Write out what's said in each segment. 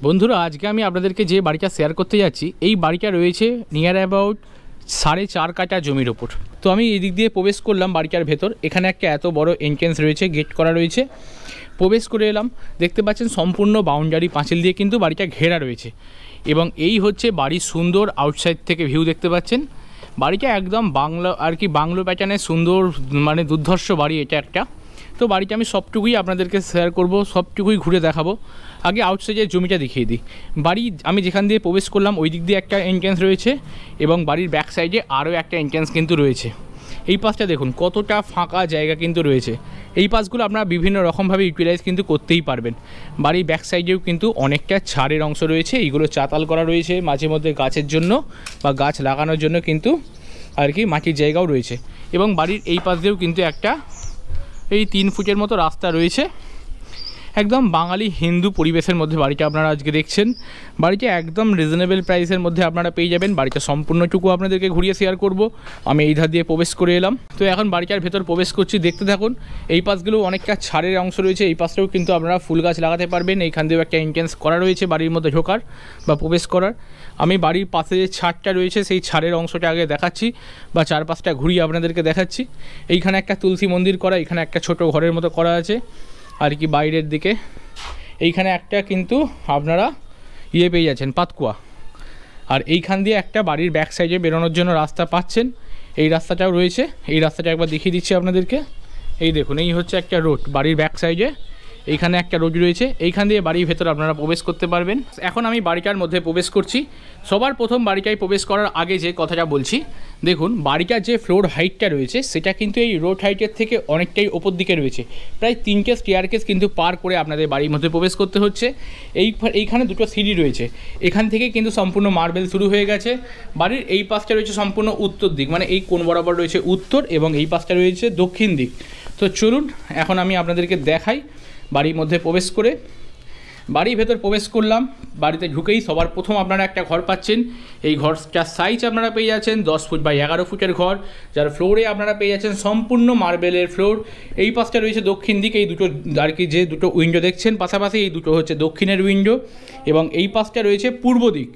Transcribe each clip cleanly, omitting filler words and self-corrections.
বন্ধুরা আজকে আমি আপনাদেরকে যে বাড়িটা শেয়ার করতে যাচ্ছি এই বাড়িটা রয়েছে নিয়ার অ্যাবাউট 4.5 কাঠা জমির ওপর। তো আমি এই দিক দিয়ে প্রবেশ করলাম বাড়িটার ভেতর। এখানে একটা এত বড় এন্ট্রেন্স রয়েছে, গেট করা রয়েছে। প্রবেশ করে এলাম, দেখতে পাচ্ছেন সম্পূর্ণ বাউন্ডারি পাঁচিল দিয়ে কিন্তু বাড়িটা ঘেরা রয়েছে। এবং এই হচ্ছে বাড়ির সুন্দর আউটসাইড থেকে ভিউ দেখতে পাচ্ছেন। বাড়িটা একদম বাংলা আর কি বাংলো প্যাটার্নের সুন্দর মানে দুর্ধর্ষ বাড়ি এটা একটা। তো বাড়িটা আমি সবটুকুই আপনাদেরকে শেয়ার করব, সবটুকুই ঘুরে দেখাবো। আগে আউটসাইডের জমিটা দেখিয়ে দিই। বাড়ি আমি যেখান দিয়ে প্রবেশ করলাম ওই দিক দিয়ে একটা এন্ট্রেন্স রয়েছে এবং বাড়ির ব্যাক সাইডে আরও একটা এন্ট্রেন্স কিন্তু রয়েছে। এই পাশটা দেখুন কতটা ফাঁকা জায়গা কিন্তু রয়েছে। এই পাশগুলো আপনারা বিভিন্ন রকমভাবে ইউটিলাইজ কিন্তু করতেই পারবেন। বাড়ির ব্যাক সাইডেও কিন্তু অনেকটা ছাড়ের অংশ রয়েছে, এইগুলো চাতাল করা রয়েছে, মাঝে মধ্যে গাছের জন্য বা গাছ লাগানোর জন্য কিন্তু আর কি মাটির জায়গাও রয়েছে। এবং বাড়ির এই পাশ দিয়েও কিন্তু একটা এই 3 ফুটের মতো রাস্তা রয়েছে। একদম বাঙালি হিন্দু পরিবেশের মধ্যে বাড়িটা আপনারা আজকে দেখছেন। বাড়িটা একদম রিজনেবল প্রাইসের মধ্যে আপনারা পেয়ে যাবেন। বাড়িটা সম্পূর্ণটুকু আপনাদেরকে ঘুরিয়ে শেয়ার করব। আমি এই ধার দিয়ে প্রবেশ করে এলাম। তো এখন বাড়িটার ভেতর প্রবেশ করছি, দেখতে থাকুন। এই পাশগুলো অনেকটা ছাড়ের অংশ রয়েছে, এই পাশটাও কিন্তু আপনারা ফুল গাছ লাগাতে পারবেন। এইখান দিয়েও একটা এন্ট্রেন্স করা রয়েছে বাড়ির মধ্যে ঢোকার বা প্রবেশ করার। আমি বাড়ির পাশে যে ছাদটা রয়েছে সেই ছাদের অংশটা আগে দেখাচ্ছি বা চারপাশটা ঘুরিয়ে আপনাদেরকে দেখাচ্ছি। এইখানে একটা তুলসী মন্দির করা, এখানে একটা ছোট ঘরের মতো করা আছে আর কি বাইরের দিকে। এইখানে একটা কিন্তু আপনারা পেয়ে যাচ্ছেন পাতকুয়া। আর এইখান দিয়ে একটা বাড়ির ব্যাক সাইডে বেরোনোর জন্য রাস্তা পাচ্ছেন। এই রাস্তাটাও রয়েছে, এই রাস্তাটা একবার দেখিয়ে দিচ্ছি আপনাদেরকে। এই দেখুন, এই হচ্ছে একটা রোড বাড়ির ব্যাক সাইডে। এইখানে একটা রোড রয়েছে, এইখান দিয়ে বাড়ির ভেতর আপনারা প্রবেশ করতে পারবেন। এখন আমি বাড়িটার মধ্যে প্রবেশ করছি। সবার প্রথম বাড়িটায় প্রবেশ করার আগে যে কথাটা বলছি, দেখুন বাড়িটার যে ফ্লোর হাইটটা রয়েছে সেটা কিন্তু এই রোড হাইটের থেকে অনেকটাই ওপর দিকে রয়েছে। প্রায় 3টে স্টেয়ারকেস কিন্তু পার করে আপনাদের বাড়ির মধ্যে প্রবেশ করতে হচ্ছে। এইখানে 2টো সিঁড়ি রয়েছে, এখান থেকে কিন্তু সম্পূর্ণ মার্বেল শুরু হয়ে গেছে। বাড়ির এই পাশটা রয়েছে সম্পূর্ণ উত্তর দিক, মানে এই কোণ বরাবর রয়েছে উত্তর এবং এই পাশটা রয়েছে দক্ষিণ দিক। তো চলুন এখন আমি আপনাদেরকে দেখাই বাড়ির মধ্যে প্রবেশ করে। বাড়ির ভেতর প্রবেশ করলাম, বাড়িতে ঢুকেই সবার প্রথম আপনারা একটা ঘর পাচ্ছেন। এই ঘরটার সাইজ আপনারা পেয়ে যাচ্ছেন 10 ফুট বাই 11 ফুটের ঘর, যার ফ্লোরে আপনারা পেয়ে যাচ্ছেন সম্পূর্ণ মার্বেলের ফ্লোর। এই পাশটা রয়েছে দক্ষিণ দিক, এই দুটো আর কি যে দুটো উইন্ডো দেখছেন পাশাপাশি এই দুটো হচ্ছে দক্ষিণের উইন্ডো। এবং এই পাশটা রয়েছে পূর্ব দিক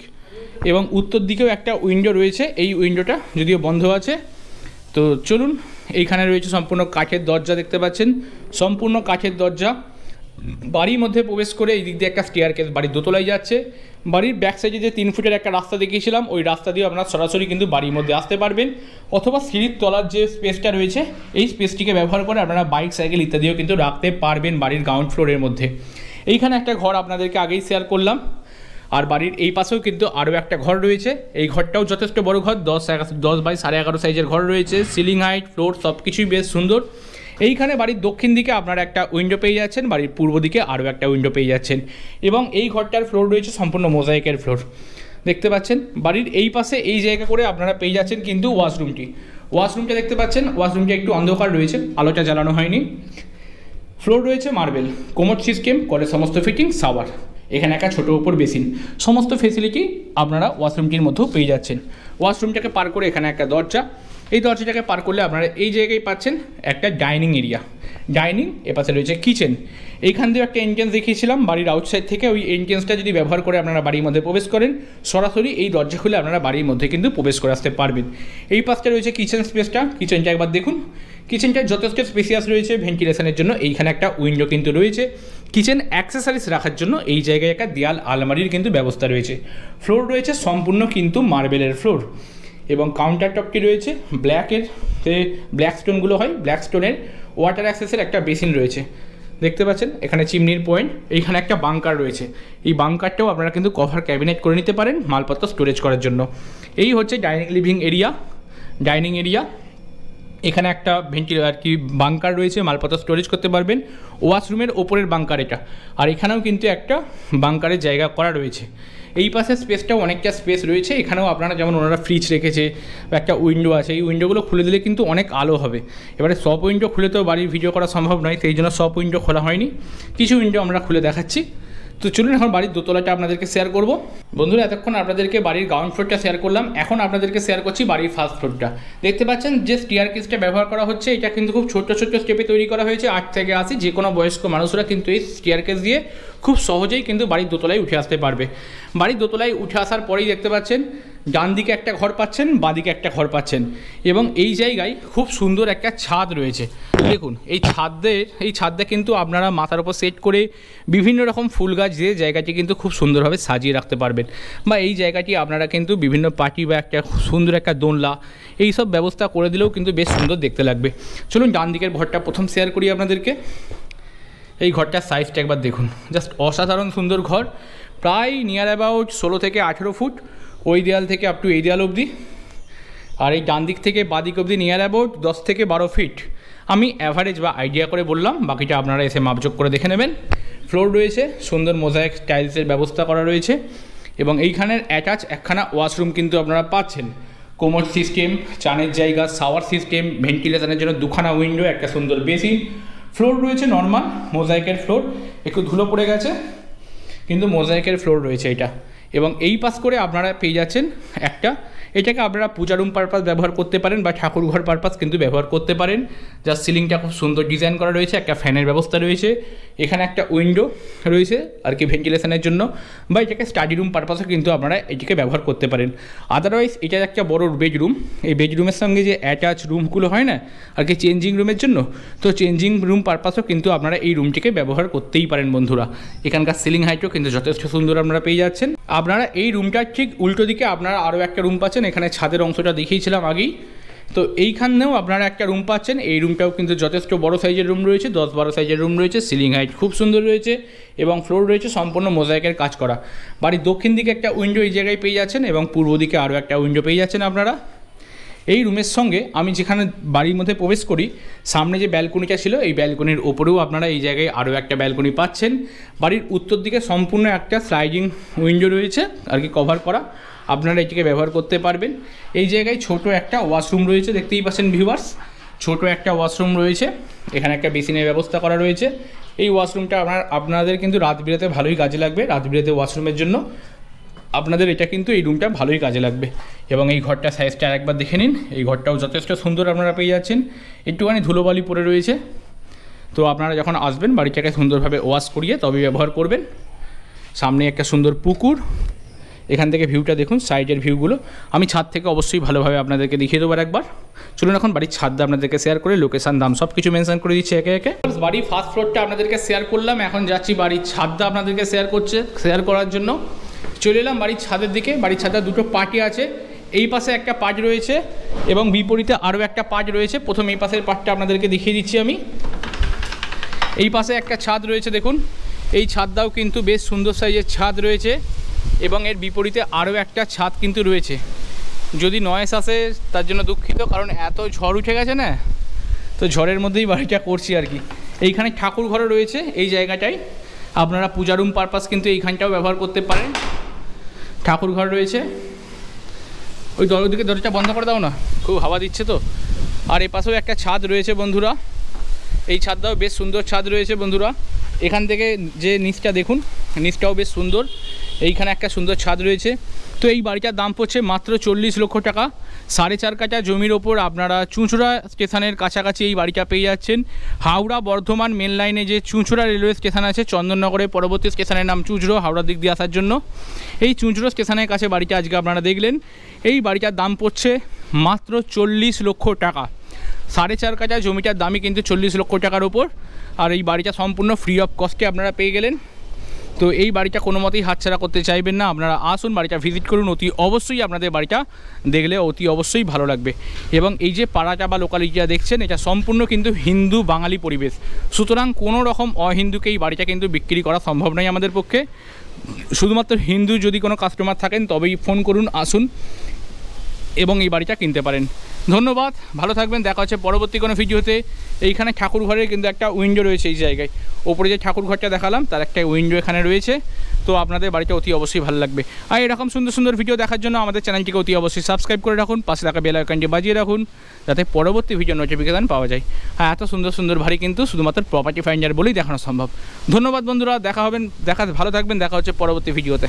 এবং উত্তর দিকেও একটা উইন্ডো রয়েছে, এই উইন্ডোটা যদিও বন্ধ আছে। তো চলুন, এইখানে রয়েছে সম্পূর্ণ কাঠের দরজা দেখতে পাচ্ছেন, সম্পূর্ণ কাঠের দরজা। বাড়ির মধ্যে প্রবেশ করে এই দিক দিয়ে একটা স্টেয়ারকেস বাড়ির দোতলায় যাচ্ছে। বাড়ির ব্যাক সাইডে যে 3 ফুটের একটা রাস্তা দেখিয়েছিলাম ওই রাস্তা দিয়ে আপনারা সরাসরি কিন্তু বাড়ির মধ্যে আসতে পারবেন, অথবা সিঁড়ির তলার যে স্পেসটা রয়েছে এই স্পেসটিকে ব্যবহার করে আপনারা বাইক সাইকেল ইত্যাদিও কিন্তু রাখতে পারবেন বাড়ির গ্রাউন্ড ফ্লোরের মধ্যে। এইখানে একটা ঘর আপনাদেরকে আগেই শেয়ার করলাম। আর বাড়ির এই পাশেও কিন্তু আরও একটা ঘর রয়েছে, এই ঘরটাও যথেষ্ট বড় ঘর, 10 বাই 11.5 সাইজের ঘর রয়েছে। সিলিং হাইট, ফ্লোর সব কিছুই বেশ সুন্দর। এইখানে বাড়ির দক্ষিণ দিকে আপনারা একটা উইন্ডো পেয়ে যাচ্ছেন, বাড়ির পূর্ব দিকে আরও একটা উইন্ডো পেয়ে যাচ্ছেন। এবং এই ঘরটার ফ্লোর রয়েছে সম্পূর্ণ মোজাইকের ফ্লোর দেখতে পাচ্ছেন। বাড়ির এই পাশে এই জায়গা করে আপনারা পেয়ে যাচ্ছেন কিন্তু ওয়াশরুমটা দেখতে পাচ্ছেন। ওয়াশরুমটা একটু অন্ধকার রয়েছে, আলোটা জ্বালানো হয়নি। ফ্লোর রয়েছে মার্বেল, কোমোড সিস্টেম করে সমস্ত ফিটিং, শাওয়ার, এখানে একটা ছোটো উপর বেসিন, সমস্ত ফেসিলিটি আপনারা ওয়াশরুমটির মধ্যেও পেয়ে যাচ্ছেন। ওয়াশরুমটাকে পার করে এখানে একটা দরজা, এই দরজাটাকে পার করলে আপনারা এই জায়গায় পাচ্ছেন একটা ডাইনিং এরিয়া। ডাইনিং, এপাশে রয়েছে কিচেন। এইখান দিয়ে একটা এন্ট্রেন্স দেখিয়েছিলাম বাড়ির আউটসাইড থেকে, ওই এন্ট্রেন্সটা যদি ব্যবহার করে আপনারা বাড়ির মধ্যে প্রবেশ করেন সরাসরি এই দরজা খুলে আপনারা বাড়ির মধ্যে কিন্তু প্রবেশ করে আসতে পারবেন। এই পাশটা রয়েছে কিচেন স্পেসটা, কিচেনটা একবার দেখুন। কিচেনটা যথেষ্ট স্পেসিয়াস রয়েছে ভেন্টিলেশনের জন্য, এইখানে একটা উইন্ডো কিন্তু রয়েছে। কিচেন অ্যাক্সেসরিজ রাখার জন্য এই জায়গায় একটা দেয়াল আলমারির কিন্তু ব্যবস্থা রয়েছে। ফ্লোর রয়েছে সম্পূর্ণ কিন্তু মার্বেলের ফ্লোর এবং কাউন্টার টপটি রয়েছে ব্ল্যাকের, যে ব্ল্যাক স্টোনগুলো হয় ব্ল্যাক স্টোনের। ওয়াটার অ্যাক্সেসের একটা বেসিন রয়েছে দেখতে পাচ্ছেন, এখানে চিমনির পয়েন্ট। এইখানে একটা বাংকার রয়েছে, এই বাংকারটাও আপনারা কিন্তু কভার ক্যাবিনেট করে নিতে পারেন মালপত্র স্টোরেজ করার জন্য। এই হচ্ছে ডাইনিং এরিয়া। এখানে একটা আর কি বাংকার রয়েছে, মালপত্র স্টোরেজ করতে পারবেন। ওয়াশরুমের ওপরের বাংকার এটা, আর এখানেও কিন্তু একটা বাংকারের জায়গা করা রয়েছে। এই পাশে স্পেসটাও অনেকটা স্পেস রয়েছে, এখানেও আপনারা যেমন ওনারা ফ্রিজ রেখেছে, একটা উইন্ডো আছে, এই উইন্ডোগুলো খুলে দিলে কিন্তু অনেক আলো হবে। এবারে সব উইন্ডো খুলে তো বাড়ির ভিডিও করা সম্ভব নয়, সেই জন্য সব উইন্ডো খোলা হয়নি, কিছু উইন্ডো আমরা খুলে দেখাচ্ছি। তো চলুন এখন বাড়ির দোতলাটা আপনাদেরকে শেয়ার করব। বন্ধুরা এতক্ষণ আপনাদেরকে বাড়ির গ্রাউন্ড ফ্লোরটা শেয়ার করলাম, এখন আপনাদেরকে শেয়ার করছি বাড়ির ফার্স্ট ফ্লোরটা। দেখতে পাচ্ছেন যে স্টেয়ারকেসটা ব্যবহার করা হচ্ছে, এটা কিন্তু খুব ছোট্ট ছোট্ট স্টেপে তৈরি করা হয়েছে। 8 থেকে 80 যে কোনো বয়স্ক মানুষরা কিন্তু এই স্টেয়ারকেস দিয়ে খুব সহজেই কিন্তু বাড়ির দোতলায় উঠে আসতে পারবে। বাড়ির দোতলায় উঠে আসার পরেই দেখতে পাচ্ছেন ডান দিকে একটা ঘর পাচ্ছেন, বাঁদিকে একটা ঘর পাচ্ছেন, এবং এই জায়গায় খুব সুন্দর একটা ছাদ রয়েছে। দেখুন এই ছাদে কিন্তু আপনারা মাথার উপর সেট করে বিভিন্ন রকম ফুল গাছ দিয়ে জায়গাটি কিন্তু খুব সুন্দরভাবে সাজিয়ে রাখতে পারবেন, বা এই জায়গাটি আপনারা কিন্তু বিভিন্ন পার্টি বা একটা সুন্দর একটা দোলনা এইসব ব্যবস্থা করে দিলেও কিন্তু বেশ সুন্দর দেখতে লাগবে। চলুন ডান দিকের ঘরটা প্রথম শেয়ার করি আপনাদেরকে। এই ঘরটার সাইজটা একবার দেখুন, জাস্ট অসাধারণ সুন্দর ঘর, প্রায় নিয়ার অ্যাবাউট 16 থেকে 18 ফুট ওই দেয়াল থেকে আপ টু এই দেয়াল অবধি, আর এই ডান দিক থেকে বাদিক অবধি নিয়ার অ্যাবাউট 10 থেকে 12 ফিট। আমি অ্যাভারেজ বা আইডিয়া করে বললাম, বাকিটা আপনারা এসে মাপযোগ করে দেখে নেবেন। ফ্লোর রয়েছে, সুন্দর মোজাইক টাইলসের ব্যবস্থা করা রয়েছে, এবং এইখানের অ্যাটাচ একখানা ওয়াশরুম কিন্তু আপনারা পাচ্ছেন। কোমোড সিস্টেম, চানের জায়গা, শাওয়ার সিস্টেম, ভেন্টিলেশনের জন্য দুখানা উইন্ডো, একটা সুন্দর বেসিন। ফ্লোর রয়েছে নর্মাল মোজাইকের ফ্লোর, একটু ধুলো পড়ে গেছে কিন্তু মোজাইকের ফ্লোর রয়েছে এটা। এবং এই পাশ করে আপনারা পেয়ে যাচ্ছেন এটাকে আপনারা পূজা রুম পারপাস ব্যবহার করতে পারেন, বা ঠাকুর ঘর পারপাস কিন্তু ব্যবহার করতে পারেন। যার সিলিংটা খুব সুন্দর ডিজাইন করা রয়েছে, একটা ফ্যানের ব্যবস্থা রয়েছে, এখানে একটা উইন্ডো রয়েছে আর কি ভেন্টিলেশনের জন্য, বা এটাকে স্টাডি রুম পারপাসও কিন্তু আপনারা এটিকে ব্যবহার করতে পারেন। আদারওয়াইজ এটা একটা বড় বেডরুম, এই বেডরুমের সঙ্গে যে অ্যাটাচ রুমগুলো হয় না আর কি চেঞ্জিং রুমের জন্য, তো চেঞ্জিং রুম পারপাসও কিন্তু আপনারা এই রুমটিকে ব্যবহার করতেই পারেন বন্ধুরা। এখানকার সিলিং হাইটও কিন্তু যথেষ্ট সুন্দর আপনারা পেয়ে যাচ্ছেন। আপনারা এই রুমটার ঠিক উল্টো দিকে আপনারা আরও একটা রুম পাচ্ছেন, এখানে ছাদের অংশটা দেখিয়েছিলাম আগেই, তো এইখানেও আপনারা একটা রুম পাচ্ছেন। এই রুমটাও কিন্তু যথেষ্ট বড় সাইজের রুম রয়েছে, 10-12 সাইজের রুম রয়েছে, সিলিং হাইট খুব সুন্দর রয়েছে, এবং ফ্লোর রয়েছে সম্পূর্ণ মোজাইকের কাজ করা। বাড়ির দক্ষিণ দিকে একটা উইন্ডো এই জায়গায় পেয়ে যাচ্ছেন, এবং পূর্ব দিকে আরও একটা উইন্ডো পেয়ে যাচ্ছেন আপনারা। এই রুমের সঙ্গে আমি যেখানে বাড়ির মধ্যে প্রবেশ করি, সামনে যে ব্যালকনিটা ছিল এই ব্যালকনির ওপরেও আপনারা এই জায়গায় আরও একটা ব্যালকনি পাচ্ছেন। বাড়ির উত্তর দিকে সম্পূর্ণ একটা স্লাইডিং উইন্ডো রয়েছে আর কি কভার করা, আপনারা এটিকে ব্যবহার করতে পারবেন। এই জায়গায় ছোট একটা ওয়াশরুম রয়েছে, দেখতেই পাচ্ছেন ভিউয়ার্স, ছোট একটা ওয়াশরুম রয়েছে, এখানে একটা বেসিনের ব্যবস্থা করা রয়েছে। এই ওয়াশরুমটা আপনাদের কিন্তু রাত বিরাতে ভালোই কাজে লাগবে, রাত বিরাতে ওয়াশরুমের জন্য আপনাদের এটা কিন্তু এই রুমটা ভালোই কাজে লাগবে। এবং এই ঘরটা সাইজটা আরেকবার দেখে নিন, এই ঘরটাও যথেষ্ট সুন্দর আপনারা পেয়ে যাচ্ছেন। একটুখানি ধুলোবালি পড়ে রয়েছে, তো আপনারা যখন আসবেন বাড়িটাকে সুন্দরভাবে ওয়াশ করিয়ে তবে ব্যবহার করবেন। সামনে একটা সুন্দর পুকুর, এখান থেকে ভিউটা দেখুন, সাইডের ভিউগুলো আমি ছাদ থেকে অবশ্যই ভালোভাবে আপনাদেরকে দেখিয়ে দেবো একবার। চলুন এখন বাড়ির ছাদটা আপনাদেরকে শেয়ার করে লোকেশান, দাম সব কিছু মেনশন করে দিচ্ছি একে একে। বাড়ির ফার্স্ট ফ্লোরটা আপনাদেরকে শেয়ার করলাম, এখন যাচ্ছি বাড়ির ছাদটা আপনাদেরকে শেয়ার করার জন্য। চলে এলাম বাড়ির ছাদের দিকে। বাড়ির ছাদে দুটো পার্টি আছে, এই পাশে একটা পার্ট রয়েছে এবং বিপরীতে আরও একটা পার্ট রয়েছে। প্রথম এই পাশের পার্টটা আপনাদেরকে দেখিয়ে দিচ্ছি আমি। এই পাশে একটা ছাদ রয়েছে, দেখুন এই ছাদটাও কিন্তু বেশ সুন্দর সাইজের ছাদ রয়েছে, এবং এর বিপরীতে আরও একটা ছাদ কিন্তু রয়েছে। যদি নয়েস আসে তার জন্য দুঃখিত, কারণ এত ঝড় উঠে গেছে না, তো ঝড়ের মধ্যেই বাড়িটা করছি আর কি। এইখানে ঠাকুর ঘরও রয়েছে, এই জায়গাটায় আপনারা পূজা রুম পারপাস কিন্তু এইখানটাও ব্যবহার করতে পারেন। ঠাকুর ঘর রয়েছে, ওই ওদিকে দরজাটা বন্ধ করে দাও না, খুব হাওয়া দিচ্ছে তো। আর এ পাশেও একটা ছাদ রয়েছে বন্ধুরা, এই ছাদটাও বেশ সুন্দর ছাদ রয়েছে বন্ধুরা। এখান থেকে যে নিচটা দেখুন, নিচটাও বেশ সুন্দর, এইখানে একটা সুন্দর ছাদ রয়েছে। তো এই বাড়িটার দাম পড়ছে মাত্র 40 লক্ষ টাকা। 4.5 কাঠা জমির ওপর আপনারা চুঁচুড়া স্টেশনের কাছাকাছি এই বাড়িটা পেয়ে যাচ্ছেন। হাওড়া বর্ধমান মেন লাইনে যে চুঁচুড়া রেলওয়ে স্টেশন আছে, চন্দননগরের পরবর্তী স্টেশনের নাম চুঁচুড়ো, হাওড়ার দিক দিয়ে আসার জন্য এই চুঁচুড়ো স্টেশনের কাছে বাড়িটা আজকে আপনারা দেখলেন। এই বাড়িটার দাম পড়ছে মাত্র 40 লক্ষ টাকা। 4.5 কাঠা জমিটার দামই কিন্তু 40 লক্ষ টাকার ওপর, আর এই বাড়িটা সম্পূর্ণ ফ্রি অফ কস্টে আপনারা পেয়ে গেলেন। তো এই বাড়িটা কোনো মতেই হাতছাড়া করতে চাইবেন না, আপনারা আসুন, বাড়িটা ভিজিট করুন, অতি অবশ্যই আপনাদের বাড়িটা দেখলে অতি অবশ্যই ভালো লাগবে। এবং এই যে পাড়াটা বা লোকালিটিটা দেখছেন, এটা সম্পূর্ণ কিন্তু হিন্দু বাঙালি পরিবেশ, সুতরাং কোনো রকম অহিন্দুকে এই বাড়িটা কিন্তু বিক্রি করা সম্ভব নয় আমাদের পক্ষে। শুধুমাত্র হিন্দু যদি কোনো কাস্টমার থাকেন তবেই ফোন করুন, আসুন এবং এই বাড়িটা কিনতে পারেন। ধন্যবাদ, ভালো থাকবেন, দেখা হচ্ছে পরবর্তী কোনো ভিডিওতে। এইখানে ঠাকুর ঘরের কিন্তু একটা উইন্ডো রয়েছে, এই জায়গায় ওপরে যে ঠাকুর ঘরটা দেখালাম তার একটা উইন্ডো এখানে রয়েছে। তো আপনাদের বাড়িটা অতি অবশ্যই ভালো লাগবে। আর এরকম সুন্দর সুন্দর ভিডিও দেখার জন্য আমাদের চ্যানেলটিকে অতি অবশ্যই সাবস্ক্রাইব করে রাখুন, পাশে থাকা বেল আইকনটি বাজিয়ে রাখুন, যাতে পরবর্তী ভিডিও নোটিফিকেশান পাওয়া যায়। হ্যাঁ, এত সুন্দর সুন্দর বাড়ি কিন্তু শুধুমাত্র প্রপার্টি ফাইন্ডার বলেই দেখানো সম্ভব। ধন্যবাদ বন্ধুরা, ভালো থাকবেন, দেখা হচ্ছে পরবর্তী ভিডিওতে।